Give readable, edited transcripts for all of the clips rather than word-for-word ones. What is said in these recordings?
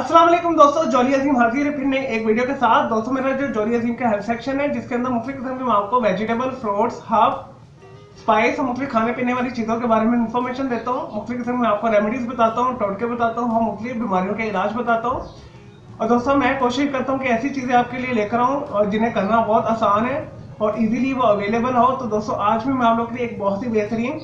अस्सलाम वालेकुम दोस्तों, जॉली अजीम हाजिर है फिर नई एक वीडियो के साथ। दोस्तों मेरा जो जॉली अजीम का हेल्थ सेक्शन है जिसके अंदर मुख्तलिफ किस्म के मैं आपको वेजिटेबल, फ्रूट्स, हर्ब, स्पाइस और मुख्तलिफ खाने पीने वाली चीज़ों के बारे में इन्फॉर्मेशन देता हूँ। मुख्तलिफ किस्म में आपको रेमेडीज बताता हूँ, टोटके बताता हूँ, मुख्तलिफ बीमारियों के इलाज बताता हूँ। और दोस्तों मैं कोशिश करता हूँ कि ऐसी चीज़ें आपके लिए लेकर आऊँ और जिन्हें करना बहुत आसान है और इजीली वो अवेलेबल हो। तो दोस्तों आज भी मैं आप लोग के लिए एक बहुत ही बेहतरीन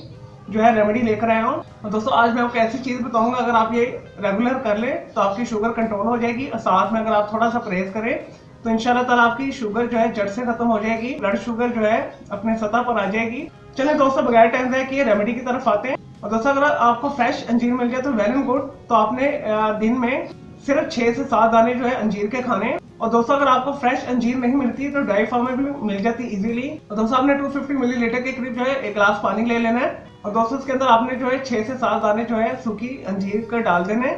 जो है रेमेडी लेकर आया हूँ। और दोस्तों आज मैं आपको ऐसी चीज़ बताऊंगा, अगर आप ये रेगुलर कर लें तो आपकी शुगर कंट्रोल हो जाएगी और साथ में अगर आप थोड़ा सा परहेज करें तो इंशाल्लाह ताला आपकी शुगर जो है जड़ से खत्म हो जाएगी, ब्लड शुगर जो है अपने सतह पर आ जाएगी। चलिए दोस्तों बगैर टाइम जाए कि रेमेडी की तरफ आते हैं। और दोस्तों अगर आपको फ्रेश अंजीर मिल जाए तो वेल एंड गुड। तो आपने दिन में सिर्फ 6 से 7 दाने जो है अंजीर के खाने। और दोस्तों अगर आपको फ्रेश अंजीर नहीं मिलती तो ड्राई फॉर्म में भी मिल जाती इजीली। और दोस्तों आपने 250 मिलीलीटर के करीब जो है एक गिलास पानी ले लेना है और दोस्तों इसके अंदर आपने जो है 6 से 7 दाने जो है सूखी अंजीर का डाल देने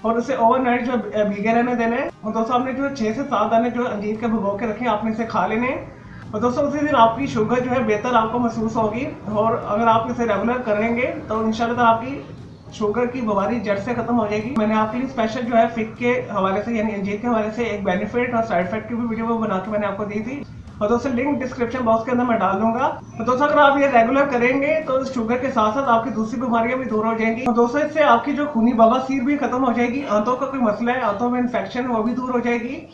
और उसे ओवरनाइट जो भीगे रहने देने। और दोस्तों आपने जो है 6 से 7 दाने जो अंजीर के भिगो के रखे आपने इसे खा लेने। और दोस्तों उसी दिन आपकी शुगर जो है बेहतर आपको महसूस होगी और अगर आप इसे रेगुलर करेंगे तो इंशाल्लाह आपकी शुगर की बीमारी जड़ से खत्म हो जाएगी। मैंने आपके लिए स्पेशल जो है फिक के हवाले से यानी अंजीर के हवाले से एक बेनिफिट और साइड इफेक्ट की भी वीडियो बना के मैंने आपको दी थी और दोस्तों लिंक डिस्क्रिप्शन बॉक्स के अंदर मैं डाल दूंगा। तो दोस्तों अगर आप ये रेगुलर करेंगे तो शुगर के साथ साथ आपकी दूसरी बीमारियां भी दूर हो जाएंगी। और दोस्तों इससे आपकी जो खूनी बवासीर भी खत्म हो जाएगी, आंतों का कोई मसला है, आंतों में इन्फेक्शन वो भी दूर हो जाएगी।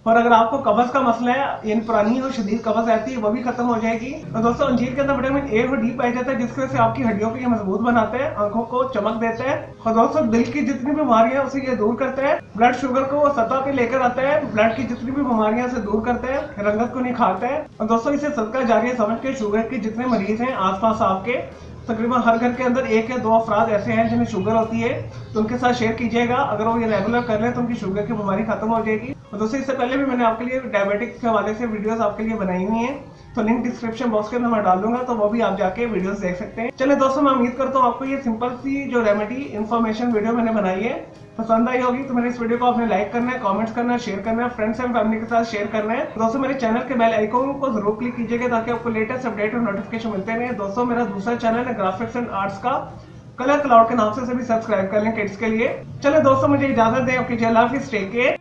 और अगर आपको कब्ज का मसला है यानी पुरानी और शदीद कब्ज रहती है वो भी खत्म हो जाएगी। तो दोस्तों अंजीर के अंदर विटामिन ए और डी पाया जाता है जिसकी वजह से आपकी हड्डियों को ये मजबूत बनाते हैं, आंखों को चमक देते हैं। और दोस्तों दिल की जितनी बीमारियां उसे ये दूर करते हैं, ब्लड शुगर को सतह पे लेकर आता है, ब्लड की जितनी भी बीमारियां से दूर करते हैं, रंगत को निखारते हैं। और दोस्तों इसे सदका जारिया समझ के शुगर के जितने मरीज हैं आसपास आपके, तकरीबन हर घर के अंदर 1 या 2 अफराद ऐसे हैं जिन्हें शुगर होती है, तो उनके साथ शेयर कीजिएगा। अगर वो ये रेगुलर कर लें तो उनकी शुगर की बीमारी खत्म हो जाएगी। और दोस्तों इससे पहले भी मैंने आपके लिए डायबिटिक्स के हवाले से वीडियोस आपके लिए बनाई हुई हैं, तो लिंक डिस्क्रिप्शन बॉक्स के अंदर मैं डाल दूंगा, तो वो भी आप जाके वीडियोस देख सकते हैं। चलिए दोस्तों मैं उम्मीद करता हूँ आपको ये सिंपल सी जो रेमेडी इन्फॉर्मेशन वीडियो मैंने बनाई है पसंद आई होगी। तो मेरे इस वीडियो को आपने लाइक करना है, कमेंट्स करना है, शेयर करना है, फ्रेंड्स एंड फैमिली के साथ शेयर करना है। दोस्तों मेरे चैनल के बेल आइकन को जरूर क्लिक कीजिएगा ताकि आपको लेटेस्ट अपडेट और नोटिफिकेशन मिलते रहे। दोस्तों मेरा दूसरा चैनल है ग्राफिक्स एंड आर्ट्स का, कलर क्लाउड के नाम से भी सब्सक्राइब कर लें किड्स के लिए। चले दोस्तों मुझे इजाजत दें, आपकी अल्लाह हाफिज़, टेक केयर।